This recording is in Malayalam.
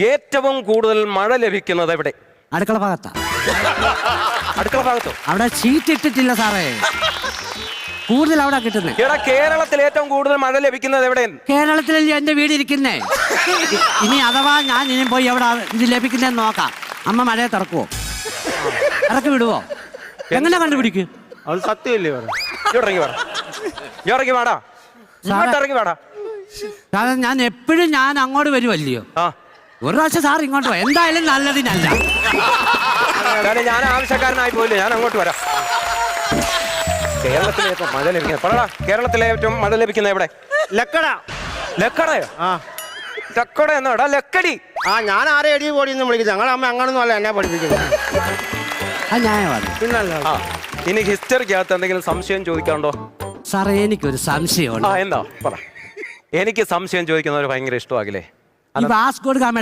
ഏറ്റവും കൂടുതൽ മഴ ലഭിക്കുന്നത് എവിടെ? അടുക്കള ഭാഗത്താ. അടുക്കള ഭാഗത്തോ? അവിടെ ഷീറ്റ് ഇട്ടിട്ടില്ല സാറേ, കൂടുതൽ അവിടെ കിട്ടുന്നേ. എടാ, കേരളത്തിൽ ഏറ്റവും കൂടുതൽ മഴ ലഭിക്കുന്നത് എവിടെ? കേരളത്തിലല്ലേ എന്റെ വീട് ഇരിക്കുന്നേ. ഇനി അഥവാ ഞാൻ ഇനി പോയി എവിടെ ഇത് ലഭിക്കുന്നതെന്ന് നോക്കാം. അമ്മ മഴയെ തുറക്കുവോ, ഇറക്കി വിടുവോ, എങ്ങനെ കണ്ടുപിടിക്കും? അത് സത്യമല്ലേ പറയാം. ഇറങ്ങി വാടാ, ഇറങ്ങി വാടാ. കാരണം ഞാൻ എപ്പോഴും ഞാൻ അങ്ങോട്ട് വരുമല്ലയോ. ഒരു പ്രാവശ്യം സാർ ഇങ്ങോട്ട് പോയി, എന്തായാലും നല്ലതിനല്ല. ഞാൻ ആവശ്യക്കാരനായി പോയില്ലേ, ഞാൻ അങ്ങോട്ട് വരാം. കേരളത്തിലെ ഏറ്റവും മഴ ലഭിക്കുന്നത് പറടാ. കേരളത്തിലെ ഏറ്റവും മഴ ലഭിക്കുന്നത് എവിടെ? ലക്കട. ലക്കടയോ? ലക്കട എന്നോടാ ലക്കടി. ഞാൻ ആരെ അടി പോടിയെന്ന് വിളിക്കുന്നത്. ഞങ്ങളുടെ അമ്മ അങ്ങനൊന്നും അല്ല എന്നെ പഠിപ്പിക്കുന്നത്. പിന്നല്ല. ഇനി ഹിസ്റ്ററിക്കകത്ത് എന്തെങ്കിലും സംശയം ചോദിക്കാണ്ടോ? സാറേ, എനിക്കൊരു സംശയമുണ്ട്. എന്താ പറ. എനിക്ക് സംശയം ചോദിക്കുന്നവർ ഭയങ്കര ഇഷ്ടമാകില്ലേ? ഈ വാസ്കോ ഡ ഗാമയുടെ